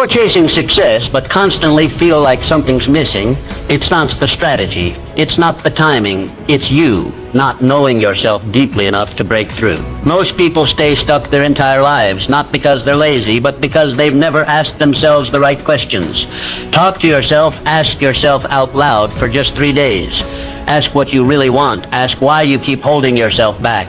you're chasing success but constantly feel like something's missing, it's not the strategy, it's not the timing, it's you not knowing yourself deeply enough to break through. Most people stay stuck their entire lives, not because they're lazy, but because they've never asked themselves the right questions. Talk to yourself, ask yourself out loud for just 3 days. Ask what you really want. Ask why you keep holding yourself back.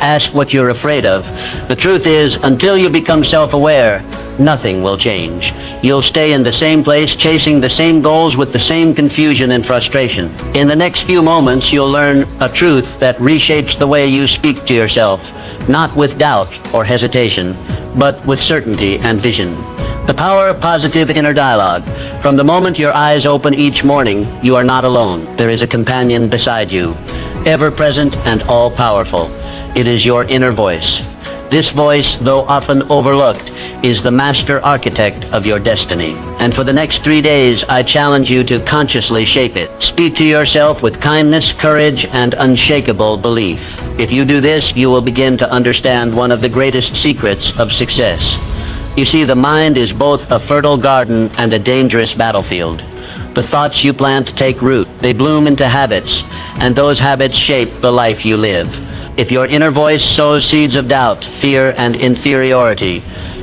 Ask what you're afraid of. The truth is, until you become self-aware, nothing will change. You'll stay in the same place, chasing the same goals with the same confusion and frustration. In the next few moments, you'll learn a truth that reshapes the way you speak to yourself, not with doubt or hesitation, but with certainty and vision. The power of positive inner dialogue. From the moment your eyes open each morning, you are not alone. There is a companion beside you, ever-present and all-powerful. It is your inner voice. This voice, though often overlooked, is the master architect of your destiny. And for the next 3 days, I challenge you to consciously shape it. Speak to yourself with kindness, courage, and unshakable belief. If you do this, you will begin to understand one of the greatest secrets of success. You see, the mind is both a fertile garden and a dangerous battlefield. The thoughts you plant take root. They bloom into habits, and those habits shape the life you live. If your inner voice sows seeds of doubt, fear, and inferiority,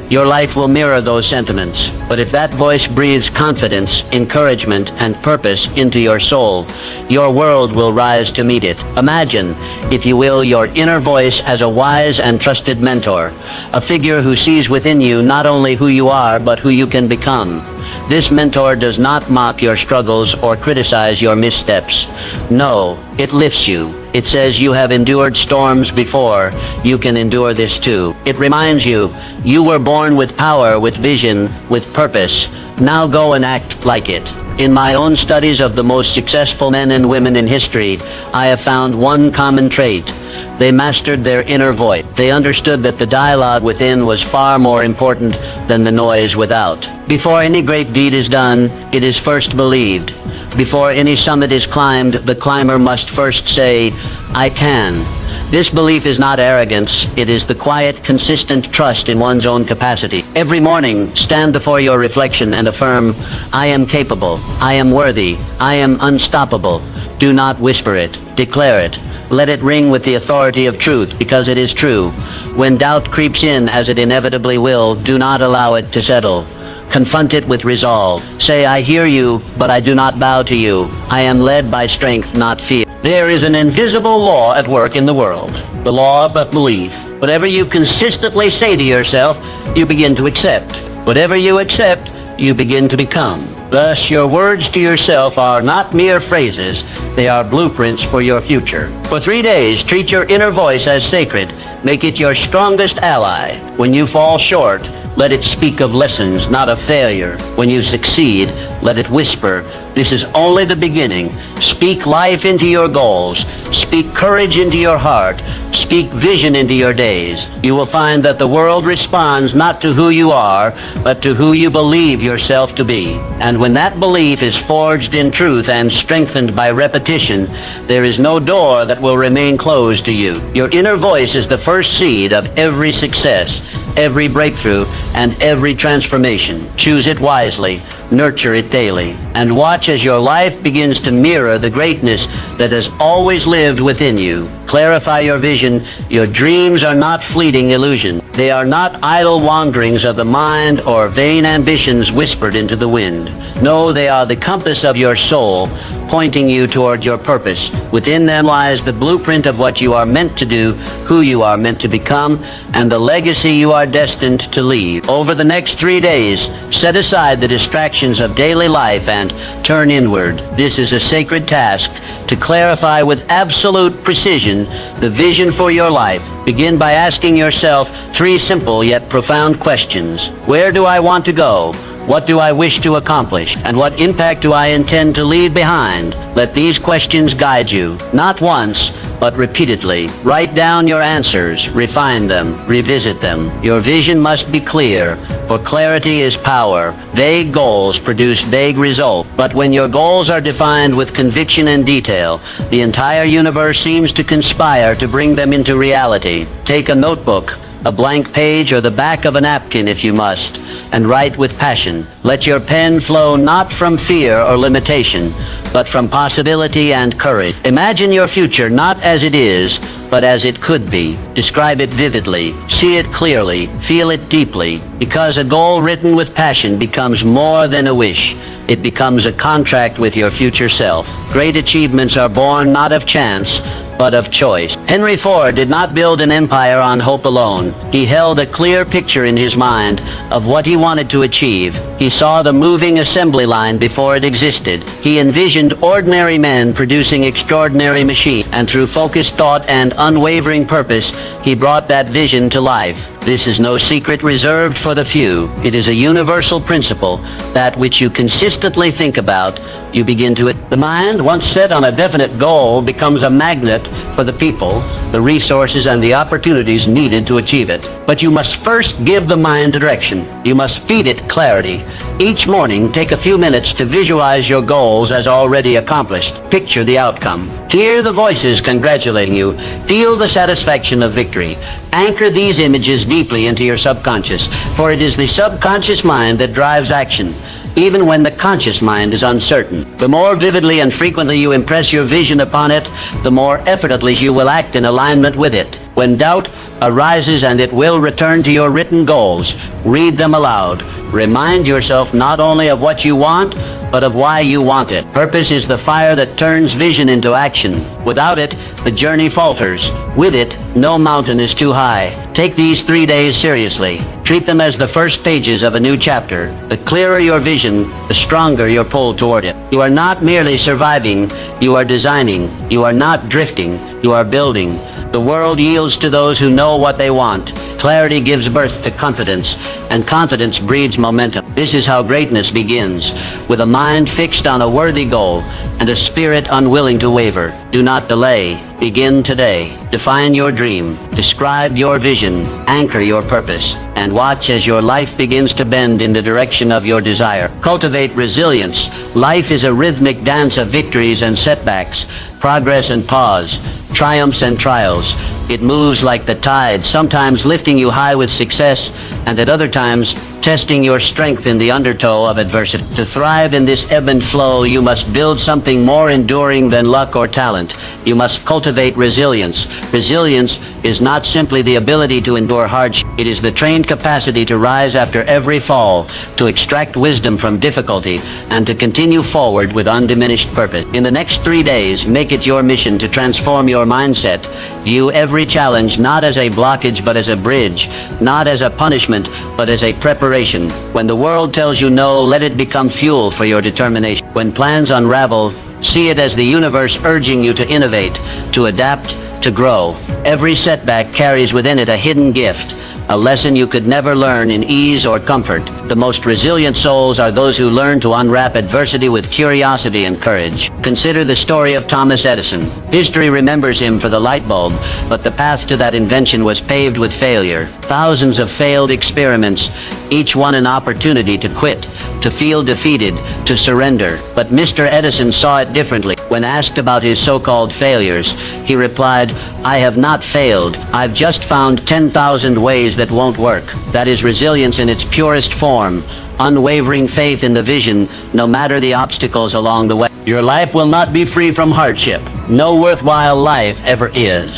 your life will mirror those sentiments. But if that voice breathes confidence, encouragement, and purpose into your soul, your world will rise to meet it. Imagine, if you will, your inner voice as a wise and trusted mentor, a figure who sees within you not only who you are, but who you can become. This mentor does not mock your struggles or criticize your missteps. No, it lifts you. It says you have endured storms before. You can endure this too. It reminds you, you were born with power, with vision, with purpose. Now go and act like it. In my own studies of the most successful men and women in history, I have found one common trait. They mastered their inner voice. They understood that the dialogue within was far more important than the noise without. Before any great deed is done, it is first believed. Before any summit is climbed, the climber must first say, I can. This belief is not arrogance. It is the quiet, consistent trust in one's own capacity. Every morning, stand before your reflection and affirm, I am capable. I am worthy. I am unstoppable. Do not whisper it. Declare it. Let it ring with the authority of truth, because it is true. When doubt creeps in, as it inevitably will, do not allow it to settle. Confront it with resolve. Say, I hear you, but I do not bow to you. I am led by strength, not fear. There is an invisible law at work in the world, the law of belief. Whatever you consistently say to yourself, you begin to accept. Whatever you accept, you begin to become. Thus, your words to yourself are not mere phrases, they are blueprints for your future. For 3 days, treat your inner voice as sacred. Make it your strongest ally. When you fall short, let it speak of lessons, not of failure. When you succeed, let it whisper, this is only the beginning. Speak life into your goals. Speak courage into your heart. Speak vision into your days. You will find that the world responds not to who you are, but to who you believe yourself to be. And when that belief is forged in truth and strengthened by repetition, there is no door that will remain closed to you. Your inner voice is the first seed of every success, every breakthrough, and every transformation. Choose it wisely, nurture it daily, and watch as your life begins to mirror the greatness that has always lived within you. Clarify your vision. Your dreams are not fleeting illusions. They are not idle wanderings of the mind or vain ambitions whispered into the wind. No, they are the compass of your soul, pointing you toward your purpose. Within them lies the blueprint of what you are meant to do, who you are meant to become, and the legacy you are destined to leave. Over the next 3 days, set aside the distractions of daily life and turn inward. This is a sacred task to clarify with absolute precision the vision for your life. Begin by asking yourself 3 simple yet profound questions. Where do I want to go? What do I wish to accomplish? And what impact do I intend to leave behind? Let these questions guide you, not once, but repeatedly. Write down your answers, refine them, revisit them. Your vision must be clear, for clarity is power. Vague goals produce vague results. But when your goals are defined with conviction and detail, the entire universe seems to conspire to bring them into reality. Take a notebook, a blank page, or the back of a napkin if you must. and write with passion. Let your pen flow not from fear or limitation, but from possibility and courage. Imagine your future not as it is, but as it could be. Describe it vividly, see it clearly, feel it deeply, because a goal written with passion becomes more than a wish. It becomes a contract with your future self. Great achievements are born not of chance, but of choice. Henry Ford did not build an empire on hope alone. He held a clear picture in his mind of what he wanted to achieve. He saw the moving assembly line before it existed. He envisioned ordinary men producing extraordinary machines, and through focused thought and unwavering purpose, he brought that vision to life. This is no secret reserved for the few. It is a universal principle. That which you consistently think about, you begin to it. The mind, once set on a definite goal, becomes a magnet for the people, the resources, and the opportunities needed to achieve it. But you must first give the mind direction. You must feed it clarity. Each morning, take a few minutes to visualize your goals as already accomplished. Picture the outcome. Hear the voices congratulating you. Feel the satisfaction of victory. Anchor these images deeply into your subconscious, for it is the subconscious mind that drives action, even when the conscious mind is uncertain. The more vividly and frequently you impress your vision upon it, the more effortlessly you will act in alignment with it. When doubt arises, and it will return to your written goals, read them aloud. Remind yourself not only of what you want, but of why you want it. Purpose is the fire that turns vision into action. Without it, the journey falters. With it, no mountain is too high. Take these 3 days seriously. Treat them as the first pages of a new chapter. The clearer your vision, the stronger your pull toward it. You are not merely surviving, you are designing. You are not drifting, you are building. The world yields to those who know what they want. Clarity gives birth to confidence, and confidence breeds momentum. This is how greatness begins, with a mind fixed on a worthy goal and a spirit unwilling to waver. Do not delay. Begin today. Define your dream. Describe your vision. Anchor your purpose. And watch as your life begins to bend in the direction of your desire. Cultivate resilience. Life is a rhythmic dance of victories and setbacks, progress and pause, triumphs and trials. It moves like the tide, sometimes lifting you high with success, and at other times testing your strength in the undertow of adversity. To thrive in this ebb and flow, you must build something more enduring than luck or talent. You must cultivate resilience. Resilience is not simply the ability to endure hardship. It is the trained capacity to rise after every fall, to extract wisdom from difficulty, and to continue forward with undiminished purpose. In the next 3 days, make it your mission to transform your mindset. View every challenge not as a blockage but as a bridge, not as a punishment but as a preparation. When the world tells you no, let it become fuel for your determination. When plans unravel, see it as the universe urging you to innovate, to adapt, to grow. Every setback carries within it a hidden gift, a lesson you could never learn in ease or comfort. The most resilient souls are those who learn to unwrap adversity with curiosity and courage. Consider the story of Thomas Edison. History remembers him for the light bulb, but the path to that invention was paved with failure. Thousands of failed experiments, each one an opportunity to quit, to feel defeated, to surrender. But Mr. Edison saw it differently. When asked about his so-called failures, he replied, "I have not failed. I've just found 10,000 ways that won't work." That is resilience in its purest form. Unwavering faith in the vision, no matter the obstacles along the way. Your life will not be free from hardship. No worthwhile life ever is.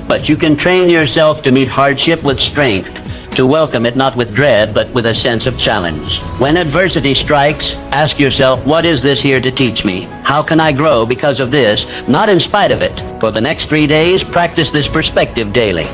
But you can train yourself to meet hardship with strength, to welcome it not with dread, but with a sense of challenge. When adversity strikes, ask yourself, what is this here to teach me? How can I grow because of this, not in spite of it? For the next 3 days, practice this perspective daily.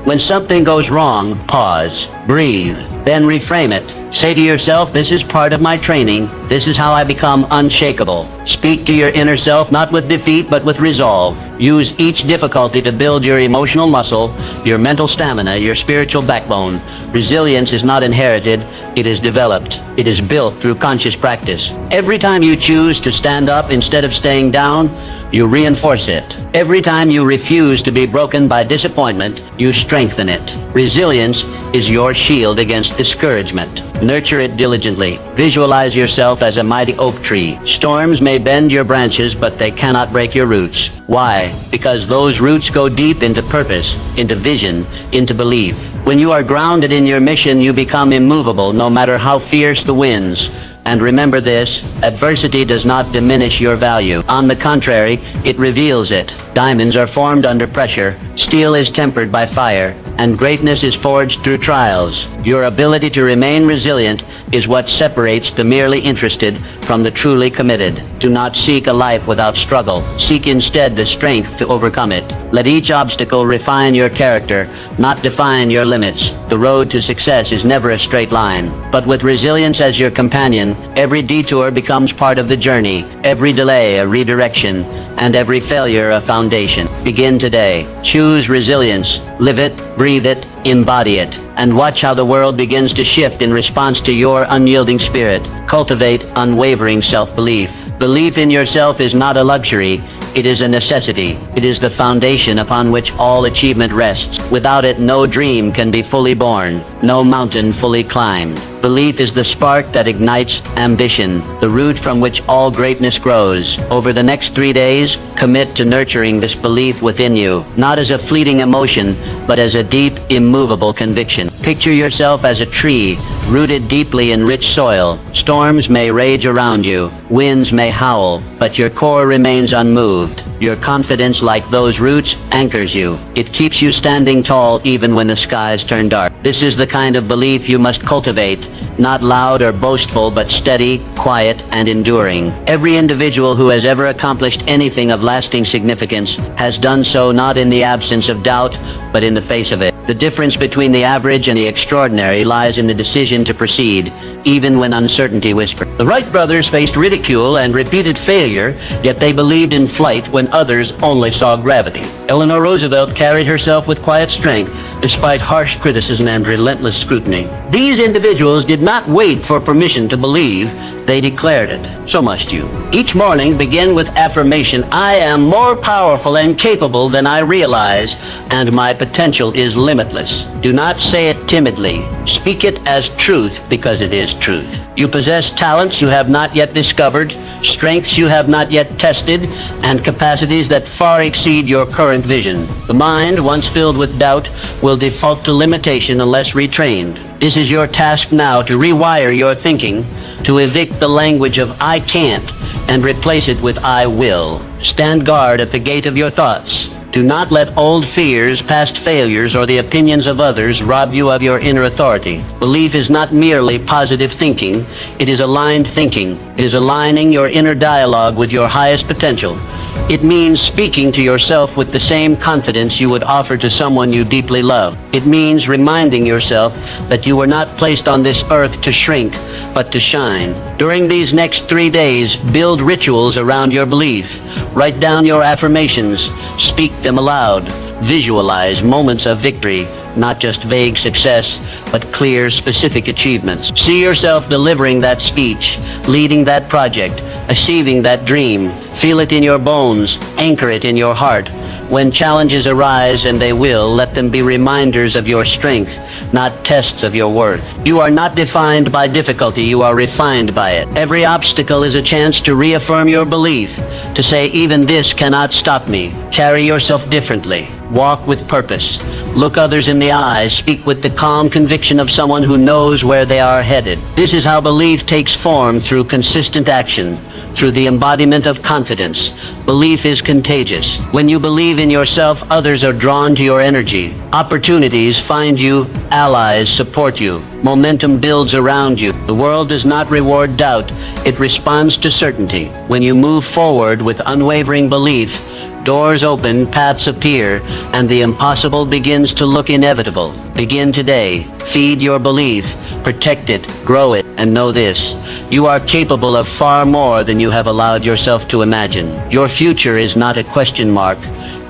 When something goes wrong, pause, breathe, then reframe it. Say to yourself, this is part of my training. This is how I become unshakable. Speak to your inner self, not with defeat, but with resolve. Use each difficulty to build your emotional muscle, your mental stamina, your spiritual backbone. Resilience is not inherited, it is developed. It is built through conscious practice. Every time you choose to stand up instead of staying down, you reinforce it. Every time you refuse to be broken by disappointment, you strengthen it. Resilience is your shield against discouragement. Nurture it diligently. Visualize yourself as a mighty oak tree. Storms may bend your branches, but they cannot break your roots. Why? Because those roots go deep into purpose, into vision, into belief. When you are grounded in your mission, you become immovable no matter how fierce the winds. And remember this, adversity does not diminish your value. On the contrary, it reveals it. Diamonds are formed under pressure, steel is tempered by fire, and greatness is forged through trials. Your ability to remain resilient is what separates the merely interested from the truly committed. Do not seek a life without struggle. Seek instead the strength to overcome it. Let each obstacle refine your character, not define your limits. The road to success is never a straight line. But with resilience as your companion, every detour becomes part of the journey, every delay a redirection, and every failure a foundation. Begin today. Choose resilience. Live it, breathe it, embody it, and watch how the world begins to shift in response to your unyielding spirit. Cultivate unwavering self-belief. Belief in yourself is not a luxury, it is a necessity. It is the foundation upon which all achievement rests. Without it, no dream can be fully born, no mountain fully climbed. Belief is the spark that ignites ambition, the root from which all greatness grows. Over the next 3 days, commit to nurturing this belief within you, not as a fleeting emotion, but as a deep, immovable conviction. Picture yourself as a tree, rooted deeply in rich soil. Storms may rage around you, winds may howl, but your core remains unmoved. Your confidence, like those roots, anchors you. It keeps you standing tall even when the skies turn dark. This is the kind of belief you must cultivate, not loud or boastful, but steady, quiet, and enduring. Every individual who has ever accomplished anything of lasting significance has done so not in the absence of doubt, but in the face of it. The difference between the average and the extraordinary lies in the decision to proceed, even when uncertainty whispered. The Wright brothers faced ridicule and repeated failure, yet they believed in flight when others only saw gravity. Eleanor Roosevelt carried herself with quiet strength, despite harsh criticism and relentless scrutiny. These individuals did not wait for permission to believe, they declared it. So must you. Each morning begin with affirmation, I am more powerful and capable than I realize, and my potential is limitless. Do not say it timidly. Speak it as truth because it is truth. You possess talents you have not yet discovered, strengths you have not yet tested, and capacities that far exceed your current vision. The mind, once filled with doubt, will default to limitation unless retrained. This is your task now to rewire your thinking, to evict the language of I can't and replace it with I will. Stand guard at the gate of your thoughts. Do not let old fears, past failures, or the opinions of others rob you of your inner authority. Belief is not merely positive thinking, it is aligned thinking. It is aligning your inner dialogue with your highest potential. It means speaking to yourself with the same confidence you would offer to someone you deeply love. It means reminding yourself that you were not placed on this earth to shrink, but to shine. During these next 3 days, build rituals around your belief. Write down your affirmations. Speak them aloud. Visualize moments of victory, not just vague success, but clear, specific achievements. See yourself delivering that speech, leading that project, achieving that dream. Feel it in your bones. Anchor it in your heart. When challenges arise, and they will, let them be reminders of your strength, not tests of your worth. You are not defined by difficulty, you are refined by it. Every obstacle is a chance to reaffirm your belief, to say, even this cannot stop me. Carry yourself differently. Walk with purpose. Look others in the eyes. Speak with the calm conviction of someone who knows where they are headed. This is how belief takes form, through consistent action, through the embodiment of confidence. Belief is contagious. When you believe in yourself, others are drawn to your energy. Opportunities find you, allies support you. Momentum builds around you. The world does not reward doubt, it responds to certainty. When you move forward with unwavering belief, doors open, paths appear, and the impossible begins to look inevitable. Begin today. Feed your belief, protect it, grow it, and know this: you are capable of far more than you have allowed yourself to imagine. Your future is not a question mark.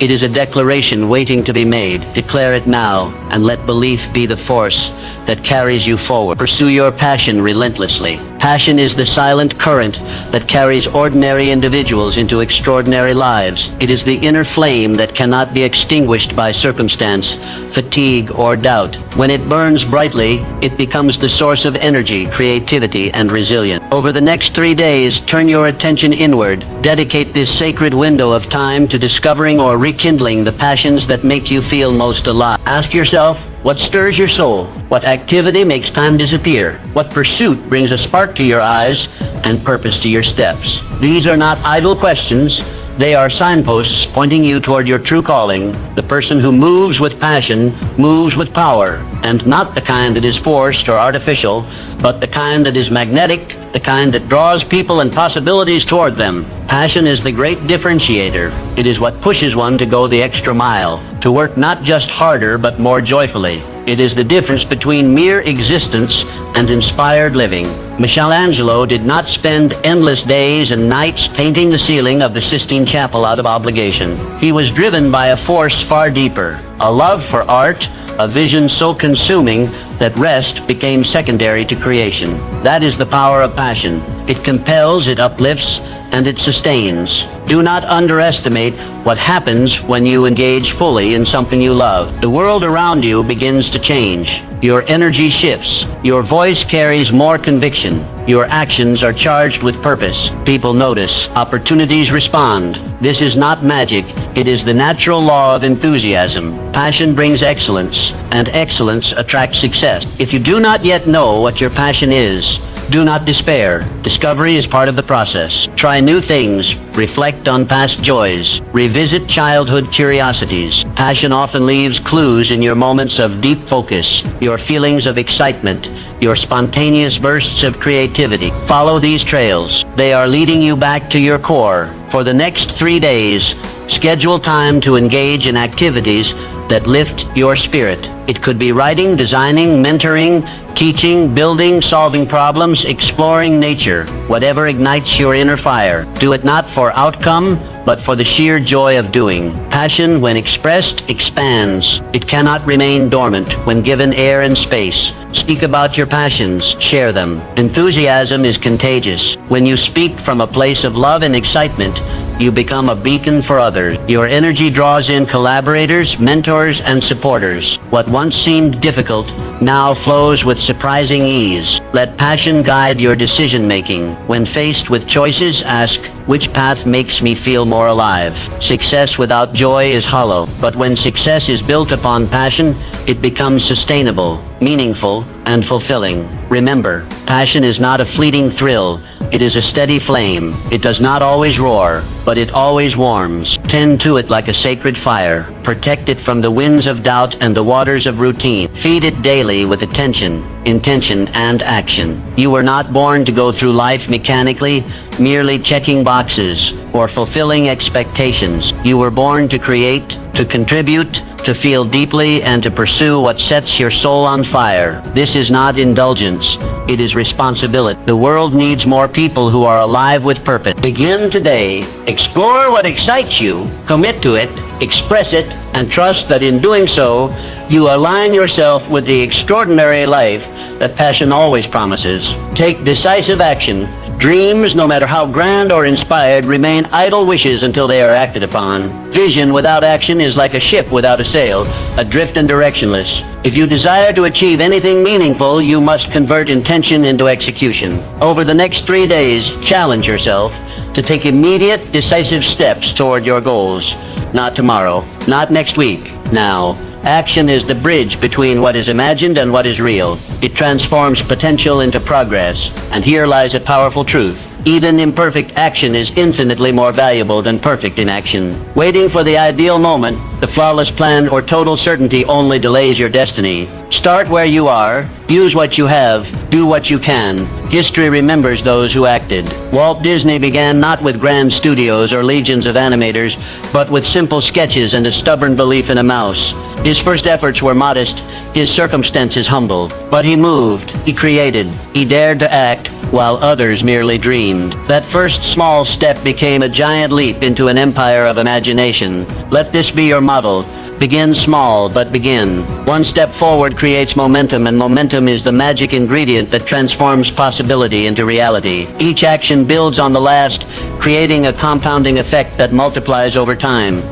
It is a declaration waiting to be made. Declare it now, and let belief be the force that carries you forward. Pursue your passion relentlessly. Passion is the silent current that carries ordinary individuals into extraordinary lives. It is the inner flame that cannot be extinguished by circumstance, fatigue, or doubt. When it burns brightly, it becomes the source of energy, creativity, and resilience. Over the next 3 days, turn your attention inward. Dedicate this sacred window of time to discovering or rekindling the passions that make you feel most alive. Ask yourself, What stirs your soul? What activity makes time disappear? What pursuit brings a spark to your eyes and purpose to your steps? These are not idle questions. They are signposts pointing you toward your true calling. The person who moves with passion moves with power, and not the kind that is forced or artificial, but the kind that is magnetic, the kind that draws people and possibilities toward them. Passion is the great differentiator. It is what pushes one to go the extra mile, to work not just harder but more joyfully. It is the difference between mere existence and inspired living. Michelangelo did not spend endless days and nights painting the ceiling of the Sistine Chapel out of obligation. He was driven by a force far deeper, a love for art, a vision so consuming that rest became secondary to creation. That is the power of passion. It compels, it uplifts, and it sustains. Do not underestimate what happens when you engage fully in something you love. The world around you begins to change. Your energy shifts. Your voice carries more conviction. Your actions are charged with purpose. People notice. Opportunities respond. This is not magic. It is the natural law of enthusiasm. Passion brings excellence, and excellence attracts success. If you do not yet know what your passion is, do not despair. Discovery is part of the process. Try new things. Reflect on past joys. Revisit childhood curiosities. Passion often leaves clues in your moments of deep focus, your feelings of excitement, your spontaneous bursts of creativity. Follow these trails. They are leading you back to your core. For the next 3 days, schedule time to engage in activities that lift your spirit. It could be writing, designing, mentoring, teaching, building, solving problems, exploring nature. Whatever ignites your inner fire. Do it not for outcome, but for the sheer joy of doing. Passion, when expressed, expands. It cannot remain dormant when given air and space. Speak about your passions. Share them. Enthusiasm is contagious. When you speak from a place of love and excitement, you become a beacon for others. Your energy draws in collaborators, mentors, and supporters. What once seemed difficult now flows with surprising ease. Let passion guide your decision-making. When faced with choices, ask, which path makes me feel more alive? Success without joy is hollow, but when success is built upon passion, it becomes sustainable, meaningful, and fulfilling. Remember, passion is not a fleeting thrill. It is a steady flame. It does not always roar, but it always warms. Tend to it like a sacred fire. Protect it from the winds of doubt and the waters of routine. Feed it daily with attention, intention, and action. You were not born to go through life mechanically, merely checking boxes or fulfilling expectations. You were born to create, to contribute, to feel deeply, and to pursue what sets your soul on fire. This is not indulgence. It is responsibility. The world needs more people who are alive with purpose. Begin today. Explore what excites you, commit to it, express it, and trust that in doing so, you align yourself with the extraordinary life that passion always promises. Take decisive action. Dreams, no matter how grand or inspired, remain idle wishes until they are acted upon. Vision without action is like a ship without a sail, adrift and directionless. If you desire to achieve anything meaningful, you must convert intention into execution. Over the next 3 days, challenge yourself to take immediate, decisive steps toward your goals. Not tomorrow, not next week, now. Action is the bridge between what is imagined and what is real. It transforms potential into progress. And here lies a powerful truth. Even imperfect action is infinitely more valuable than perfect inaction. Waiting for the ideal moment, the flawless plan, or total certainty only delays your destiny. Start where you are, use what you have, do what you can. History remembers those who acted. Walt Disney began not with grand studios or legions of animators, but with simple sketches and a stubborn belief in a mouse. His first efforts were modest, his circumstances humble. But he moved, he created, he dared to act, while others merely dreamed. That first small step became a giant leap into an empire of imagination. Let this be your model. Begin small, but begin. One step forward creates momentum, and momentum is the magic ingredient that transforms possibility into reality. Each action builds on the last, creating a compounding effect that multiplies over time.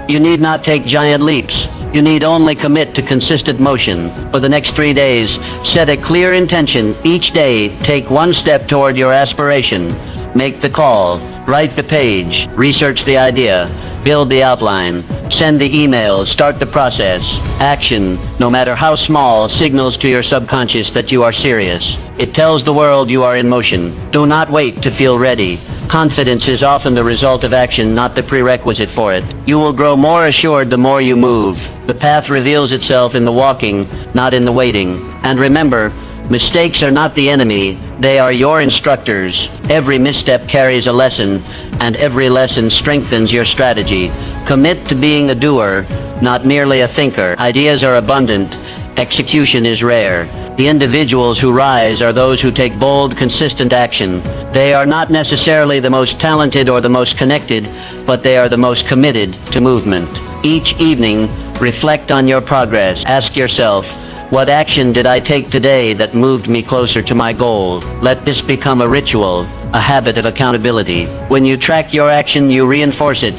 You need not take giant leaps. You need only commit to consistent motion. For the next 3 days, set a clear intention. Each day, take one step toward your aspiration. Make the call. Write the page. Research the idea. Build the outline. Send the emails, start the process. Action, no matter how small, signals to your subconscious that you are serious. It tells the world you are in motion. Do not wait to feel ready. Confidence is often the result of action, not the prerequisite for it. You will grow more assured the more you move. The path reveals itself in the walking, not in the waiting. And remember, mistakes are not the enemy. They are your instructors. Every misstep carries a lesson, and every lesson strengthens your strategy. Commit to being a doer, not merely a thinker. Ideas are abundant. Execution is rare. The individuals who rise are those who take bold, consistent action. They are not necessarily the most talented or the most connected, but they are the most committed to movement. Each evening, reflect on your progress. Ask yourself, what action did I take today that moved me closer to my goal? Let this become a ritual, a habit of accountability. When you track your action, you reinforce it.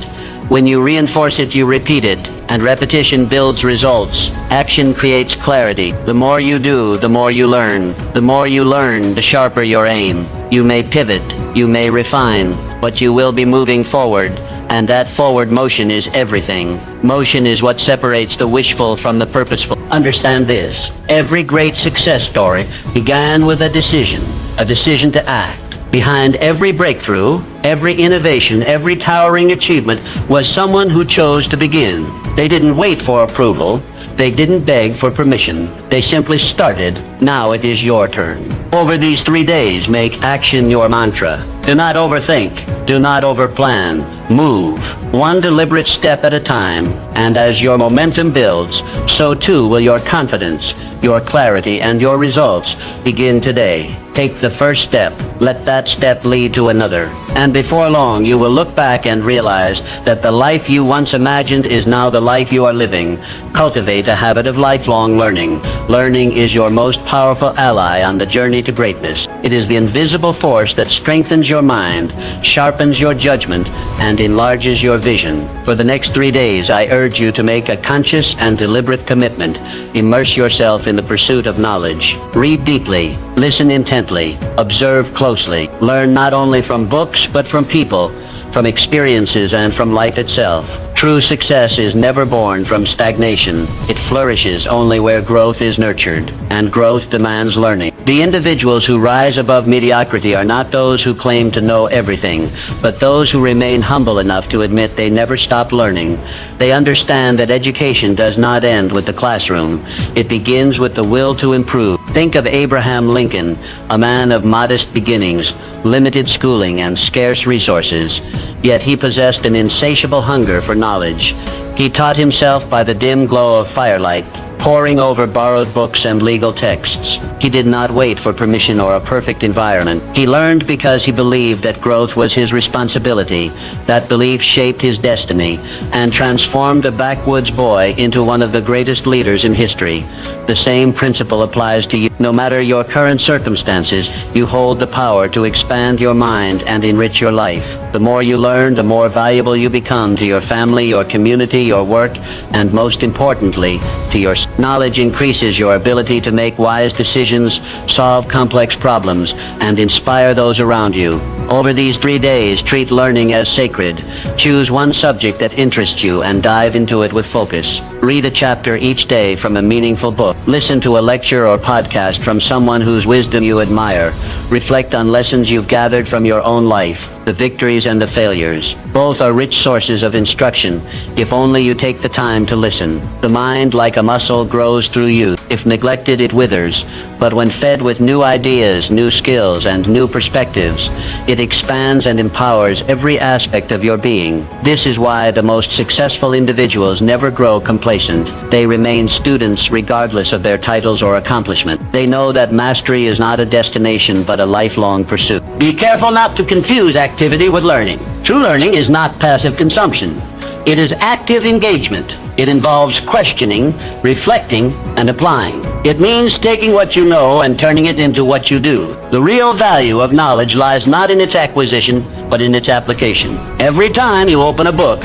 When you reinforce it, you repeat it, and repetition builds results. Action creates clarity. The more you do, the more you learn. The more you learn, the sharper your aim. You may pivot, you may refine, but you will be moving forward, and that forward motion is everything. Motion is what separates the wishful from the purposeful. Understand this. Every great success story began with a decision to act. Behind every breakthrough, every innovation, every towering achievement was someone who chose to begin. They didn't wait for approval. They didn't beg for permission. They simply started. Now it is your turn. Over these 3 days, make action your mantra. Do not overthink. Do not overplan. Move, one deliberate step at a time. And as your momentum builds, so too will your confidence, your clarity, and your results begin today. Take the first step. Let that step lead to another. And before long, you will look back and realize that the life you once imagined is now the life you are living. Cultivate a habit of lifelong learning. Learning is your most powerful ally on the journey to greatness. It is the invisible force that strengthens your mind, sharpens your judgment, and enlarges your vision. For the next 3 days, I urge you to make a conscious and deliberate commitment. Immerse yourself in the pursuit of knowledge. Read deeply. Listen intently. Observe closely. Learn not only from books, but from people, from experiences, and from life itself. True success is never born from stagnation. It flourishes only where growth is nurtured, and growth demands learning. The individuals who rise above mediocrity are not those who claim to know everything, but those who remain humble enough to admit they never stop learning. They understand that education does not end with the classroom. It begins with the will to improve. Think of Abraham Lincoln, a man of modest beginnings, limited schooling, and scarce resources. Yet he possessed an insatiable hunger for knowledge. He taught himself by the dim glow of firelight, poring over borrowed books and legal texts. He did not wait for permission or a perfect environment. He learned because he believed that growth was his responsibility. That belief shaped his destiny and transformed a backwoods boy into one of the greatest leaders in history. The same principle applies to you. No matter your current circumstances, you hold the power to expand your mind and enrich your life. The more you learn, the more valuable you become to your family, your community, your work, and most importantly, to your knowledge increases your ability to make wise decisions, solve complex problems, and inspire those around you. Over these 3 days, treat learning as sacred. Choose one subject that interests you and dive into it with focus. Read a chapter each day from a meaningful book. Listen to a lecture or podcast from someone whose wisdom you admire. Reflect on lessons you've gathered from your own life, the victories and the failures. Both are rich sources of instruction, if only you take the time to listen. The mind, like a muscle, grows through youth. If neglected, it withers. But when fed with new ideas, new skills, and new perspectives, it expands and empowers every aspect of your being. This is why the most successful individuals never grow complacent. They remain students regardless of their titles or accomplishment. They know that mastery is not a destination, but a lifelong pursuit. Be careful not to confuse activity with learning. True learning is not passive consumption. It is active engagement. It involves questioning, reflecting, and applying. It means taking what you know and turning it into what you do. The real value of knowledge lies not in its acquisition, but in its application. Every time you open a book,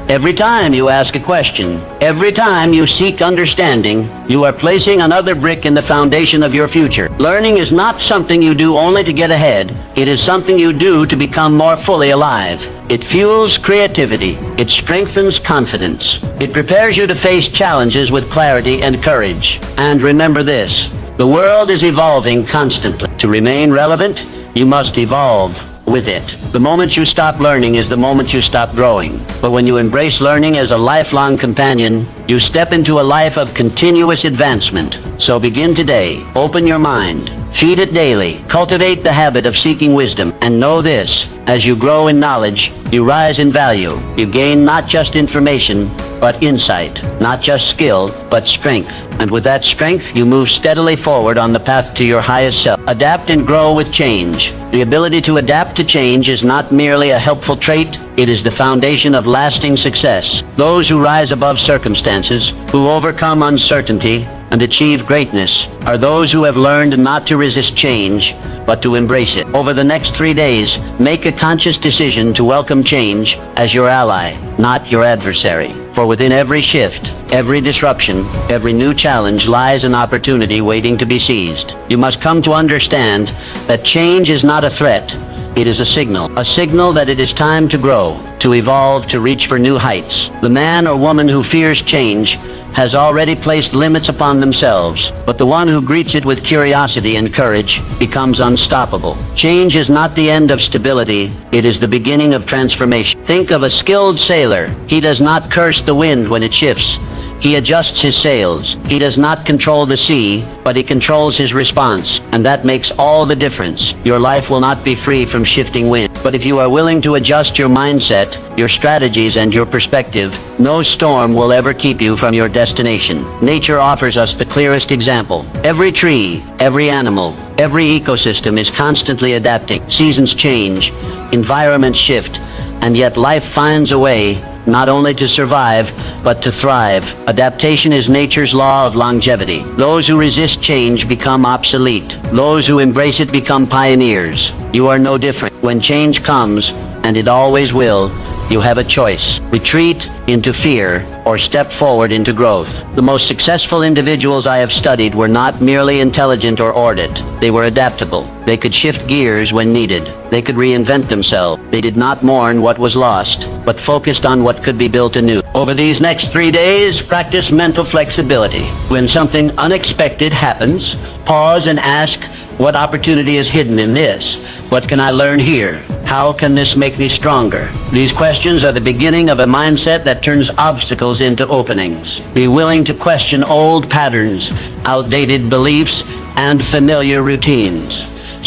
every time you ask a question, every time you seek understanding, you are placing another brick in the foundation of your future. Learning is not something you do only to get ahead. It is something you do to become more fully alive. It fuels creativity. It strengthens confidence. It prepares you to face challenges with clarity and courage. And remember this, the world is evolving constantly. To remain relevant, you must evolve with it. The moment you stop learning is the moment you stop growing. But when you embrace learning as a lifelong companion, you step into a life of continuous advancement. So begin today. Open your mind. Feed it daily. Cultivate the habit of seeking wisdom. And know this, as you grow in knowledge, you rise in value. You gain not just information, but insight. Not just skill, but strength. And with that strength, you move steadily forward on the path to your highest self. Adapt and grow with change. The ability to adapt to change is not merely a helpful trait, it is the foundation of lasting success. Those who rise above circumstances, who overcome uncertainty, and achieve greatness, are those who have learned not to resist change, but to embrace it. Over the next 3 days, make a conscious decision to welcome change as your ally, not your adversary. For within every shift, every disruption, every new challenge lies an opportunity waiting to be seized. You must come to understand that change is not a threat. It is a signal that it is time to grow, to evolve, to reach for new heights. The man or woman who fears change has already placed limits upon themselves, but the one who greets it with curiosity and courage becomes unstoppable. Change is not the end of stability, it is the beginning of transformation. Think of a skilled sailor. He does not curse the wind when it shifts. He adjusts his sails. He does not control the sea, but he controls his response, and that makes all the difference. Your life will not be free from shifting wind, but if you are willing to adjust your mindset, your strategies, and your perspective, no storm will ever keep you from your destination. Nature offers us the clearest example. Every tree, every animal, every ecosystem is constantly adapting. Seasons change, environments shift, and yet life finds a way not only to survive, but to thrive. Adaptation is nature's law of longevity. Those who resist change become obsolete. Those who embrace it become pioneers. You are no different. When change comes, and it always will, you have a choice. Retreat into fear or step forward into growth. The most successful individuals I have studied were not merely intelligent or ordered. They were adaptable. They could shift gears when needed. They could reinvent themselves. They did not mourn what was lost, but focused on what could be built anew. Over these next 3 days, practice mental flexibility. When something unexpected happens, pause and ask, what opportunity is hidden in this? What can I learn here? How can this make me stronger? These questions are the beginning of a mindset that turns obstacles into openings. Be willing to question old patterns, outdated beliefs, and familiar routines.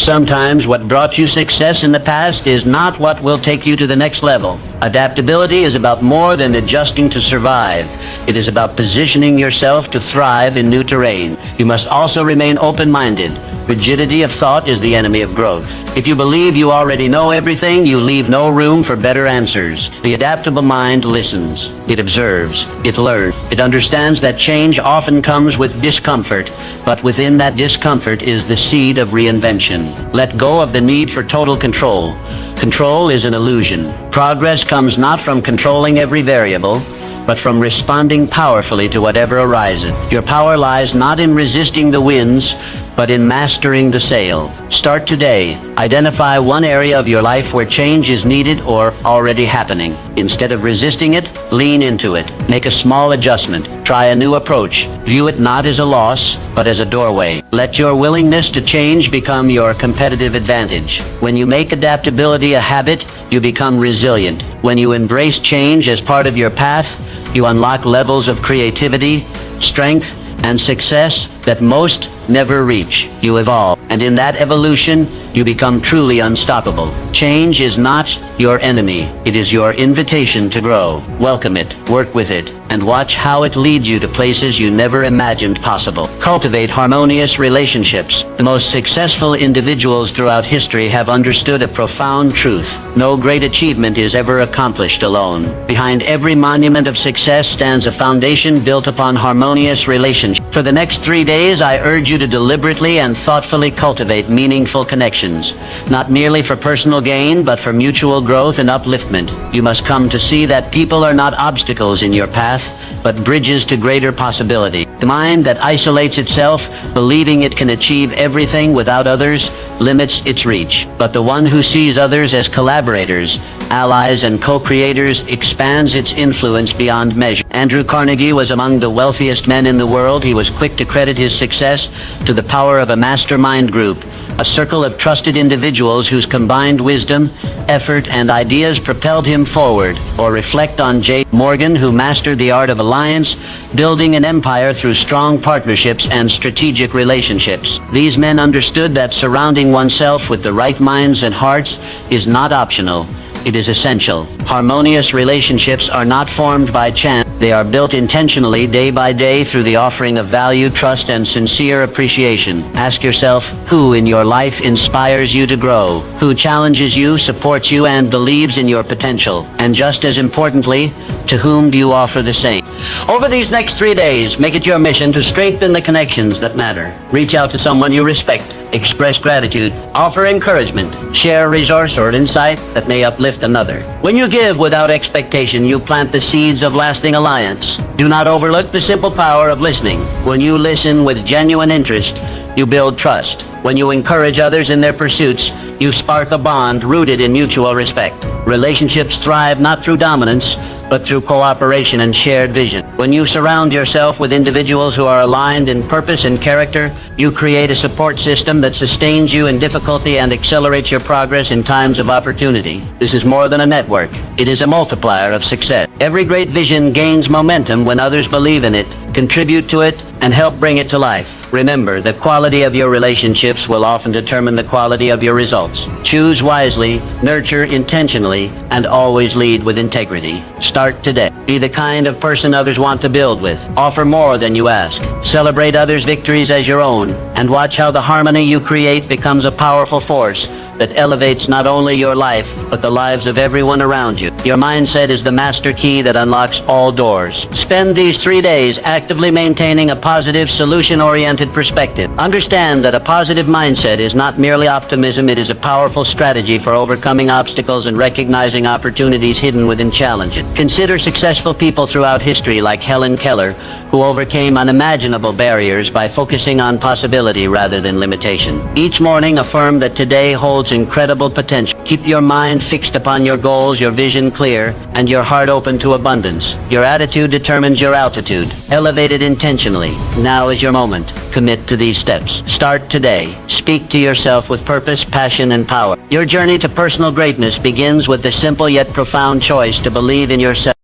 Sometimes what brought you success in the past is not what will take you to the next level. Adaptability is about more than adjusting to survive. It is about positioning yourself to thrive in new terrain. You must also remain open-minded. Rigidity of thought is the enemy of growth. If you believe you already know everything, you leave no room for better answers. The adaptable mind listens. It observes. It learns. It understands that change often comes with discomfort, but within that discomfort is the seed of reinvention. Let go of the need for total control. Control is an illusion. Progress comes not from controlling every variable, but from responding powerfully to whatever arises. Your power lies not in resisting the winds, but in mastering the sail. Start today. Identify one area of your life where change is needed or already happening. Instead of resisting it, lean into it. Make a small adjustment. Try a new approach. View it not as a loss, but as a doorway. Let your willingness to change become your competitive advantage. When you make adaptability a habit, you become resilient. When you embrace change as part of your path, you unlock levels of creativity, strength, and success that most never reach. You evolve, and in that evolution, you become truly unstoppable. Change is not your enemy. It is your invitation to grow. Welcome it, work with it, and watch how it leads you to places you never imagined possible. Cultivate harmonious relationships. The most successful individuals throughout history have understood a profound truth. No great achievement is ever accomplished alone. Behind every monument of success stands a foundation built upon harmonious relationships. For the next 3 days, I urge you to deliberately and thoughtfully cultivate meaningful connections, not merely for personal gain, but for mutual growth and upliftment. You must come to see that people are not obstacles in your path, but bridges to greater possibility. The mind that isolates itself, believing it can achieve everything without others, limits its reach. But the one who sees others as collaborators allies, and co-creators expands its influence beyond measure. Andrew Carnegie was among the wealthiest men in the world. He was quick to credit his success to the power of a mastermind group, a circle of trusted individuals whose combined wisdom, effort, and ideas propelled him forward. Or reflect on J. Morgan, who mastered the art of alliance, building an empire through strong partnerships and strategic relationships. These men understood that surrounding oneself with the right minds and hearts is not optional. It is essential. Harmonious relationships are not formed by chance. They are built intentionally day by day through the offering of value, trust, and sincere appreciation. Ask yourself, who in your life inspires you to grow? Who challenges you, supports you, and believes in your potential? And just as importantly, to whom do you offer the same? Over these next 3 days, make it your mission to strengthen the connections that matter. Reach out to someone you respect. Express gratitude. Offer encouragement. Share a resource or insight that may uplift another. When you give without expectation, you plant the seeds of lasting alliance. Do not overlook the simple power of listening. When you listen with genuine interest, you build trust. When you encourage others in their pursuits, you spark a bond rooted in mutual respect. Relationships thrive not through dominance, but through cooperation and shared vision. When you surround yourself with individuals who are aligned in purpose and character, you create a support system that sustains you in difficulty and accelerates your progress in times of opportunity. This is more than a network. It is a multiplier of success. Every great vision gains momentum when others believe in it, contribute to it, and help bring it to life. Remember, the quality of your relationships will often determine the quality of your results. Choose wisely, nurture intentionally, and always lead with integrity. Start today. Be the kind of person others want to build with. Offer more than you ask. Celebrate others' victories as your own, and watch how the harmony you create becomes a powerful force that elevates not only your life, but the lives of everyone around you. Your mindset is the master key that unlocks all doors. Spend these 3 days actively maintaining a positive, solution-oriented perspective. Understand that a positive mindset is not merely optimism, it is a powerful strategy for overcoming obstacles and recognizing opportunities hidden within challenges. Consider successful people throughout history like Helen Keller, who overcame unimaginable barriers by focusing on possibility rather than limitation. Each morning, affirm that today holds incredible potential. Keep your mind fixed upon your goals, your vision clear, and your heart open to abundance. Your attitude determines your altitude. Elevate it intentionally. Now is your moment. Commit to these steps. Start today. Speak to yourself with purpose, passion, and power. Your journey to personal greatness begins with the simple yet profound choice to believe in yourself.